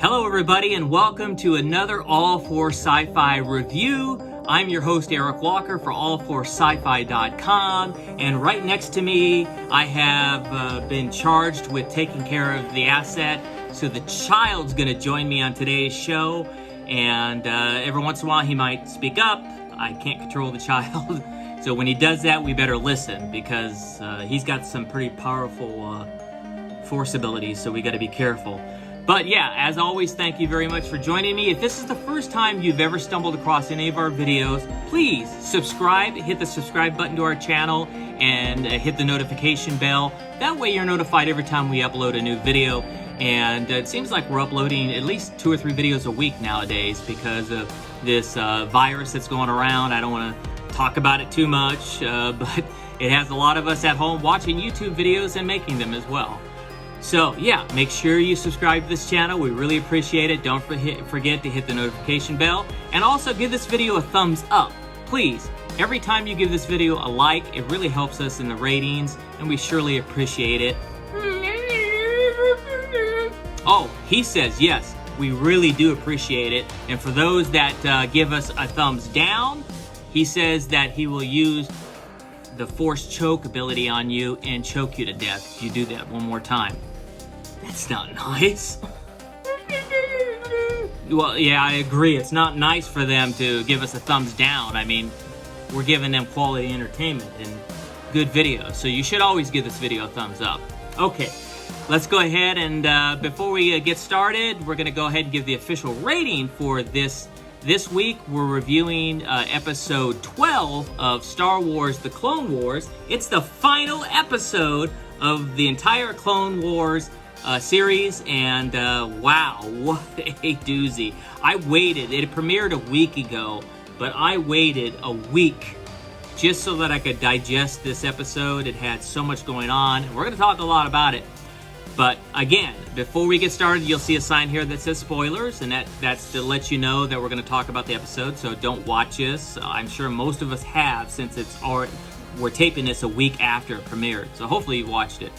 Hello, everybody, and welcome to another All For Sci-Fi review. I'm your host, Eric Walker, for allforsci-fi.com, and right next to me, I have been charged with taking care of the asset, so the child's going to join me on today's show, and every once in a while, he might speak up. I can't control the child, so when he does that, we better listen, because he's got some pretty powerful force abilities, so we got to be careful. But yeah, as always, thank you very much for joining me. If this is the first time you've ever stumbled across any of our videos, please subscribe, hit the subscribe button to our channel, and hit the notification bell. That way you're notified every time we upload a new video. And it seems like we're uploading at least 2 or 3 videos a week nowadays because of this virus that's going around. I don't want to talk about it too much, but it has a lot of us at home watching YouTube videos and making them as well. So yeah, make sure you subscribe to this channel. We really appreciate it. Don't forget to hit the notification bell, and also give this video a thumbs up. Please, every time you give this video a like, it really helps us in the ratings, and we surely appreciate it. Oh, he says yes, we really do appreciate it. And for those that give us a thumbs down, he says that he will use the force choke ability on you and choke you to death if you do that one more time. That's not nice. Well, yeah, I agree. It's not nice for them to give us a thumbs down. I mean, we're giving them quality entertainment and good videos. So you should always give this video a thumbs up. Okay, let's go ahead and before we get started, we're going to go ahead and give the official rating for this. This week, we're reviewing episode 12 of Star Wars The Clone Wars. It's the final episode of the entire Clone Wars series, and wow, what a doozy. I waited, it premiered a week ago, but I waited a week just so that I could digest this episode. It had so much going on, and we're going to talk a lot about it. But again, before we get started, you'll see a sign here that says spoilers, and that's to let you know that we're going to talk about the episode, so don't watch this. I'm sure most of us have, since we're taping this a week after it premiered, so hopefully you watched it.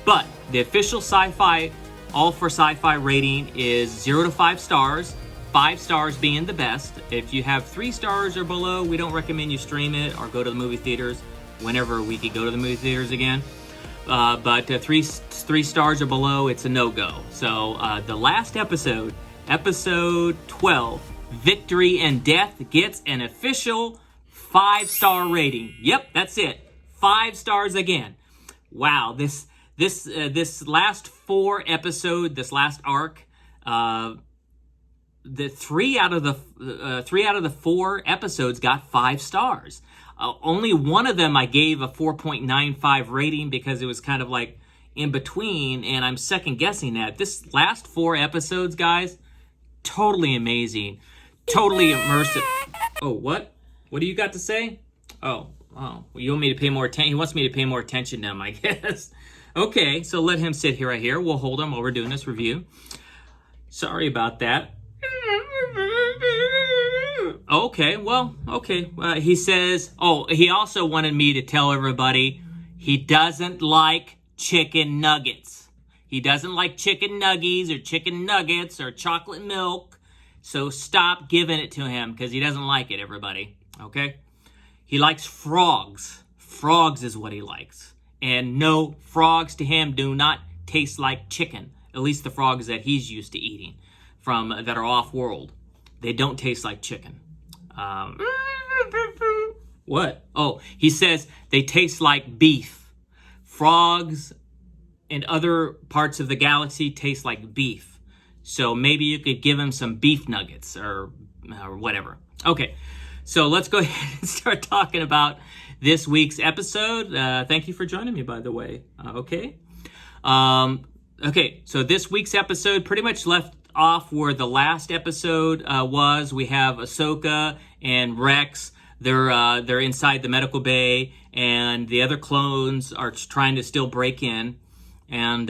But the official sci-fi, all for sci-fi rating is 0 to 5 stars, 5 stars being the best. If you have 3 stars or below, we don't recommend you stream it or go to the movie theaters whenever we could go to the movie theaters again. But 3 stars or below, it's a no-go. So the last episode, episode 12, Victory and Death, gets an official 5-star rating. Yep, that's it. 5 stars again. Wow, this last 4 episode, this last arc, the 3 out of the 4 episodes got 5 stars. Only one of them I gave a 4.95 rating because it was kind of like in between, and I'm second guessing that. This last 4 episodes, guys, totally amazing, totally immersive. Oh, what? What do you got to say? Oh, you want me to pay more attention? He wants me to pay more attention to him, I guess. Okay, so let him sit here right here. We'll hold him while we're doing this review. Sorry about that. Okay, well, okay. He says, he also wanted me to tell everybody he doesn't like chicken nuggets. He doesn't like chicken nuggies or chicken nuggets or chocolate milk. So stop giving it to him because he doesn't like it, everybody. Okay? He likes frogs. Frogs is what he likes. And no, frogs to him do not taste like chicken. At least the frogs that he's used to eating that are off-world. They don't taste like chicken. What? Oh, he says they taste like beef. Frogs and other parts of the galaxy taste like beef. So maybe you could give him some beef nuggets or whatever. Okay, so let's go ahead and start talking about this week's episode. Thank you for joining me, by the way. Okay. Okay, so this week's episode pretty much left off where the last episode was. We have Ahsoka and Rex. They're inside the medical bay, and the other clones are trying to still break in. And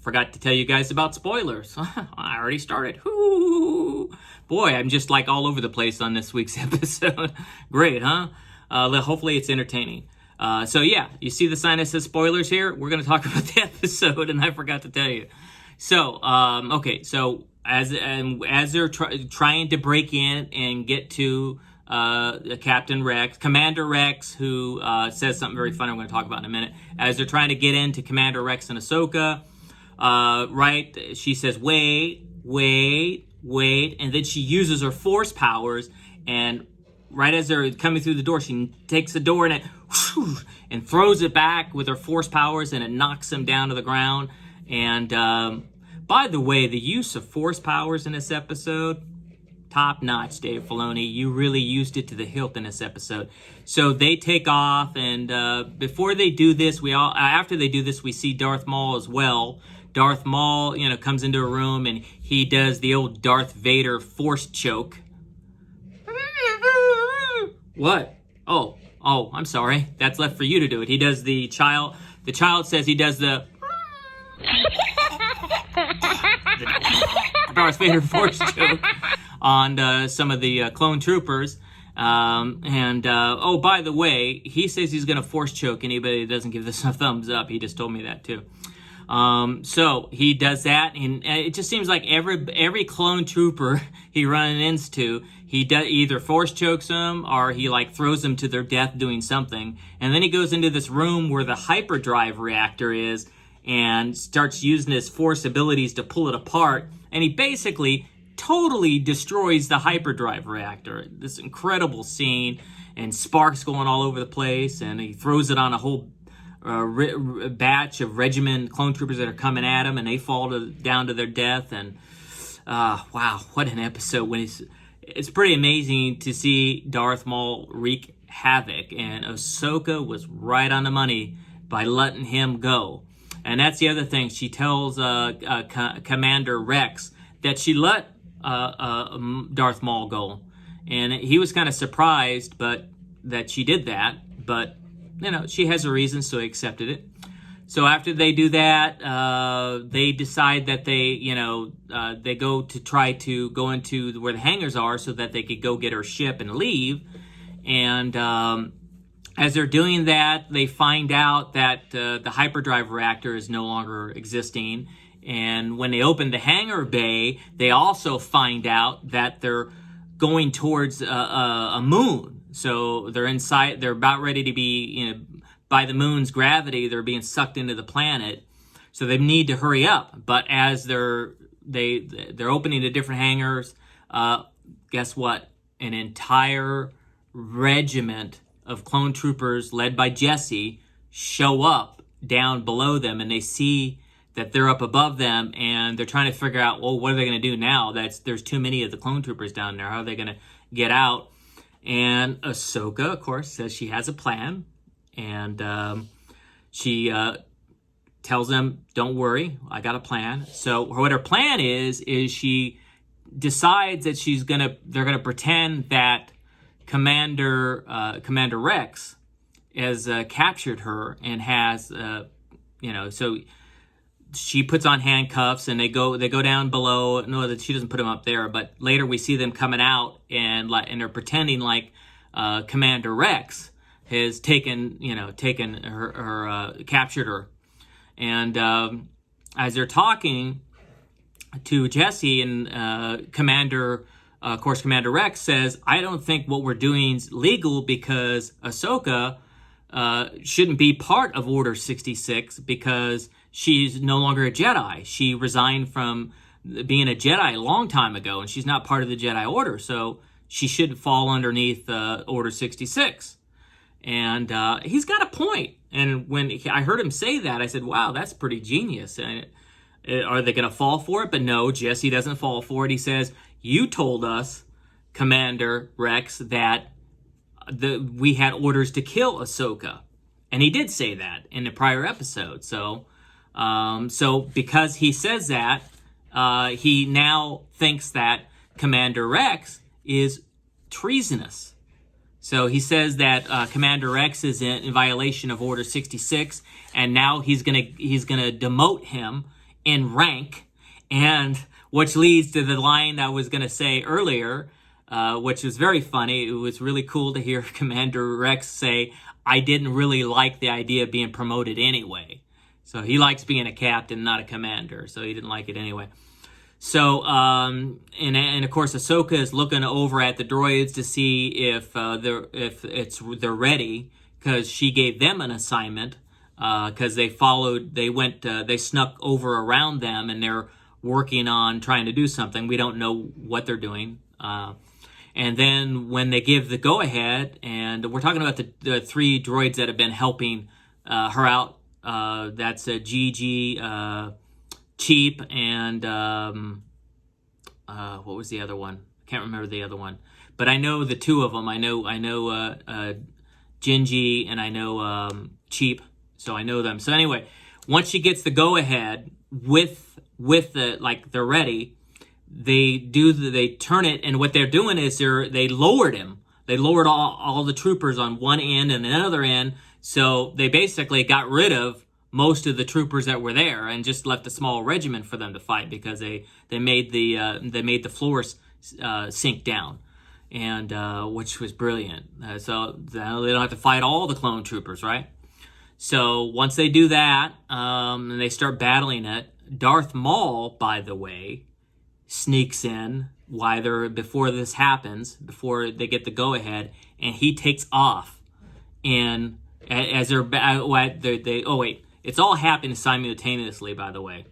forgot to tell you guys about spoilers. I already started. Woo! Boy, I'm just like all over the place on this week's episode. Great, huh? Hopefully it's entertaining. So yeah, you see the sign that says spoilers here? We're going to talk about the episode, and I forgot to tell you. So, okay, so as they're trying to break in and get to Captain Rex, Commander Rex, who says something very funny I'm going to talk about in a minute. As they're trying to get into Commander Rex and Ahsoka, right, she says, wait, and then she uses her force powers, and right as they're coming through the door, she takes the door and throws it back with her force powers, and it knocks them down to the ground. And by the way, the use of force powers in this episode, top notch, Dave Filoni. You really used it to the hilt in this episode. So they take off, and before they do this, after they do this, we see Darth Maul as well. Darth Maul, comes into a room and he does the old Darth Vader force choke. What? Oh, I'm sorry. That's left for you to do it. He does the child says he does the Darth Vader force choke on some of the clone troopers. By the way, he says he's going to force choke anybody that doesn't give this a thumbs up. He just told me that too. So he does that, and it just seems like every clone trooper he runs into, he either force chokes them or he throws them to their death doing something. And then he goes into this room where the hyperdrive reactor is and starts using his force abilities to pull it apart. And he basically totally destroys the hyperdrive reactor. This incredible scene, and sparks going all over the place, and he throws it on a whole batch of regiment clone troopers that are coming at him, and they fall down to their death. And wow, what an episode! It's pretty amazing to see Darth Maul wreak havoc, and Ahsoka was right on the money by letting him go. And that's the other thing. She tells Commander Rex that she let Darth Maul go, and he was kind of surprised, but that she did that. But she has a reason, so he accepted it. So after they do that, they decide that they go to try to go into where the hangars are so that they could go get her ship and leave. And as they're doing that, they find out that the hyperdrive reactor is no longer existing. And when they open the hangar bay, they also find out that they're going towards a moon. So they're inside. They're about ready to be, by the moon's gravity, they're being sucked into the planet. So they need to hurry up. But as they're opening the different hangars, guess what? An entire regiment of clone troopers led by Jesse show up down below them, and they see that they're up above them, and they're trying to figure out, well, what are they going to do now? There's too many of the clone troopers down there. How are they going to get out? And Ahsoka, of course, says she has a plan, and she tells them, "Don't worry, I got a plan." So what her plan is she decides that they're gonna pretend that Commander Rex has captured her and has so she puts on handcuffs, and they go down below. No, that she doesn't put them up there, but later we see them coming out, and they're pretending like Commander Rex has taken her, captured her. And as they're talking to Jesse, and Commander Rex says, "I don't think what we're doing is legal, because Ahsoka shouldn't be part of Order 66 because she's no longer a Jedi. She resigned from being a Jedi a long time ago, and she's not part of the Jedi Order, so she should fall underneath Order 66. And he's got a point. And when I heard him say that, I said, wow, that's pretty genius. And are they going to fall for it? But no, Jesse doesn't fall for it. He says, "You told us, Commander Rex, that we had orders to kill Ahsoka." And he did say that in the prior episode. So because he says that, he now thinks that Commander Rex is treasonous. So he says that Commander Rex is in violation of Order 66, and now he's gonna demote him in rank, and which leads to the line I was gonna say earlier, which was very funny. It was really cool to hear Commander Rex say, "I didn't really like the idea of being promoted anyway." So he likes being a captain, not a commander. So he didn't like it anyway. So, and of course, Ahsoka is looking over at the droids to see if they're ready, because she gave them an assignment, because they snuck over around them, and they're working on trying to do something. We don't know what they're doing. And then when they give the go-ahead, and we're talking about the 3 droids that have been helping her out. That's Gigi, Cheap, and what was the other one? I can't remember the other one, but I know the 2 of them. I know Gingy, and I know Cheap, so I know them. So anyway, once she gets the go ahead with they're ready, they turn it, and what they're doing is they lowered him. They lowered all the troopers on one end and another end, so they basically got rid of most of the troopers that were there and just left a small regiment for them to fight, because they made the floors sink down, and which was brilliant. So now they don't have to fight all the clone troopers, right? So once they do that, and they start battling it, Darth Maul, by the way, sneaks in before this happens, before they get the go ahead, and he takes off, and as they're it's all happening simultaneously, by the way.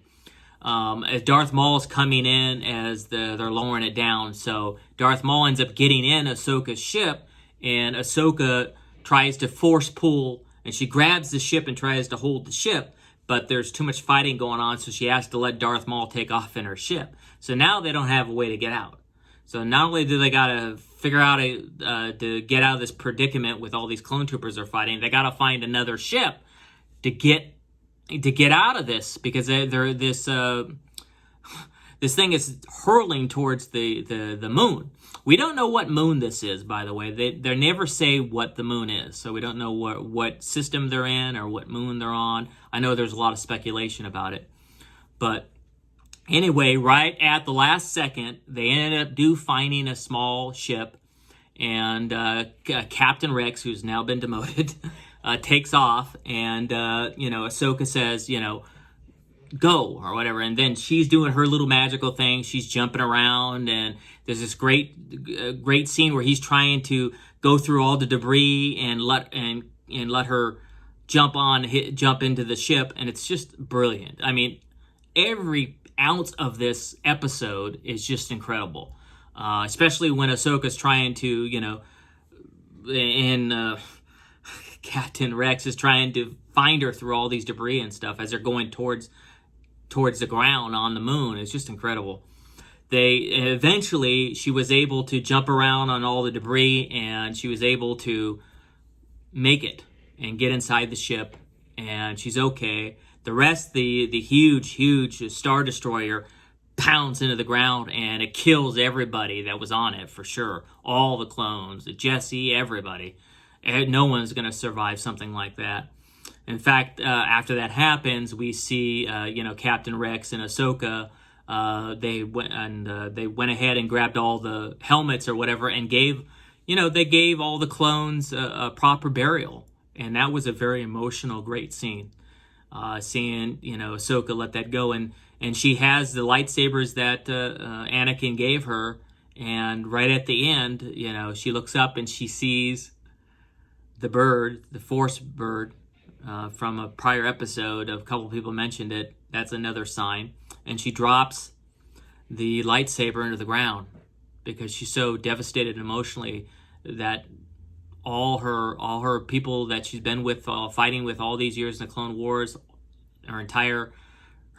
As Darth Maul's coming in, as they're lowering it down. So Darth Maul ends up getting in Ahsoka's ship, and Ahsoka tries to force pull, and she grabs the ship and tries to hold the ship, but there's too much fighting going on, so she has to let Darth Maul take off in her ship. So now they don't have a way to get out. So not only do they got to figure out to get out of this predicament with all these clone troopers they're fighting, they got to find another ship to get out of this, because they're this thing is hurling towards the moon. We don't know what moon this is, by the way. They never say what the moon is, so we don't know what system they're in or what moon they're on. I know there's a lot of speculation about it, but anyway, right at the last second, they ended up finding a small ship, and Captain Rex, who's now been demoted, takes off, and Ahsoka says, go, or whatever, and then she's doing her little magical thing. She's jumping around, and there's this great scene where he's trying to go through all the debris and let her jump into the ship, and it's just brilliant. I mean, every ounce of this episode is just incredible, especially when Ahsoka's trying to, Captain Rex is trying to find her through all these debris and stuff as they're going towards the ground on the moon. It's just incredible. Eventually she was able to jump around on all the debris, and she was able to make it and get inside the ship, and she's okay. The rest, the huge Star Destroyer pounds into the ground, and it kills everybody that was on it, for sure. All the clones, Jesse, everybody. No one's going to survive something like that. In fact, after that happens, we see, Captain Rex and Ahsoka. They went ahead and grabbed all the helmets or whatever, and gave all the clones a proper burial, and that was a very emotional, great scene. Seeing Ahsoka let that go, and she has the lightsabers that Anakin gave her, and right at the end, she looks up and she sees the bird, the Force bird, from a prior episode. A couple people mentioned it. That's another sign. And she drops the lightsaber into the ground because she's so devastated emotionally that all her people that she's been with, fighting with all these years in the Clone Wars, her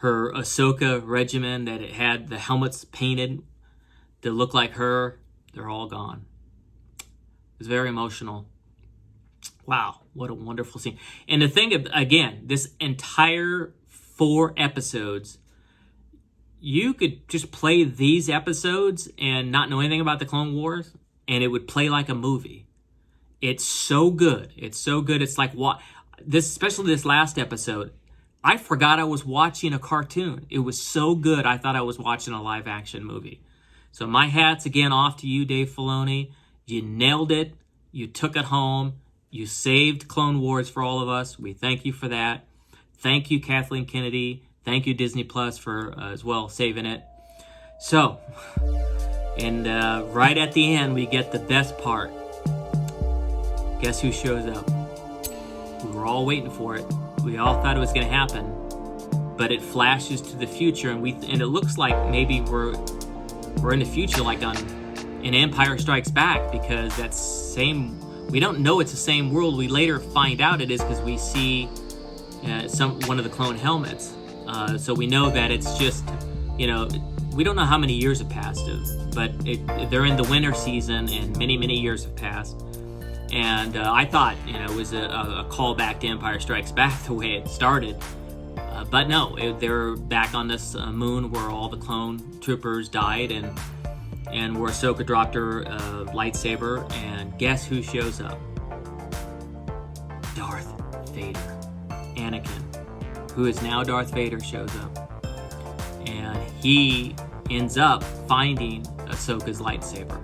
Ahsoka regiment that it had the helmets painted to look like her, they're all gone. It was very emotional. Wow, what a wonderful scene. And the thing, again, this entire 4 episodes, you could just play these episodes and not know anything about the Clone Wars, and it would play like a movie. It's so good. It's so good. It's like, especially this last episode, I forgot I was watching a cartoon. It was so good, I thought I was watching a live-action movie. So my hat's again off to you, Dave Filoni. You nailed it. You took it home. You saved Clone Wars for all of us. We thank you for that. Thank you, Kathleen Kennedy. Thank you, Disney Plus, for as well saving it. So, and right at the end, we get the best part. Guess who shows up? We were all waiting for it. We all thought it was going to happen, but it flashes to the future, and it looks like maybe we're in the future, like in Empire Strikes Back, because that same. We don't know it's the same world. We later find out it is because we see one of the clone helmets. So we know that it's just, we don't know how many years have passed, but they're in the winter season, and many, many years have passed. And I thought, it was a callback to Empire Strikes Back the way it started. But no, they're back on this moon where all the clone troopers died, and where Ahsoka dropped her lightsaber. And guess who shows up? Darth Vader. Anakin, who is now Darth Vader, shows up. And he ends up finding Ahsoka's lightsaber.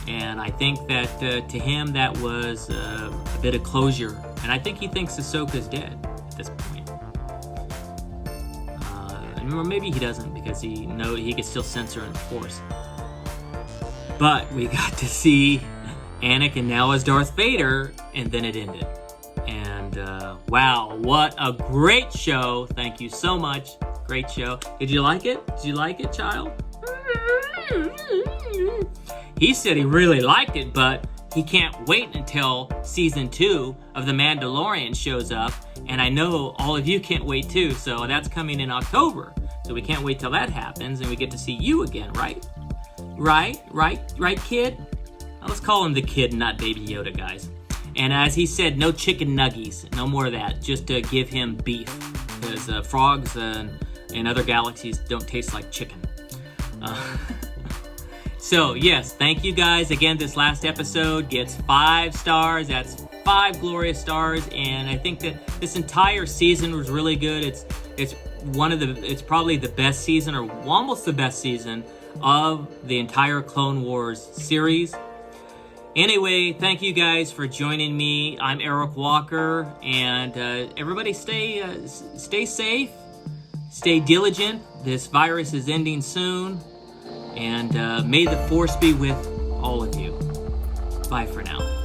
And I think that to him that was a bit of closure. And I think he thinks Ahsoka's dead at this point. Or maybe he doesn't, because he can still sense her in the Force. But we got to see Anakin now as Darth Vader, and then it ended. And wow, what a great show. Thank you so much. Great show. Did you like it? Did you like it, child? He said he really liked it, but he can't wait until season 2 of The Mandalorian shows up. And I know all of you can't wait too, so that's coming in October. So we can't wait till that happens, and we get to see you again, right? Right, kid? Now, let's call him the kid, not Baby Yoda, guys. And as he said, no chicken nuggies, no more of that. Just to give him beef, because frogs in other galaxies don't taste like chicken. So yes, thank you guys again. This last episode gets 5 stars. That's 5 glorious stars, and I think that this entire season was really good. It's probably the best season, or almost the best season of the entire Clone Wars series. Anyway, thank you guys for joining me. I'm Eric Walker, and everybody stay safe, stay diligent. This virus is ending soon, and may the Force be with all of you. Bye for now.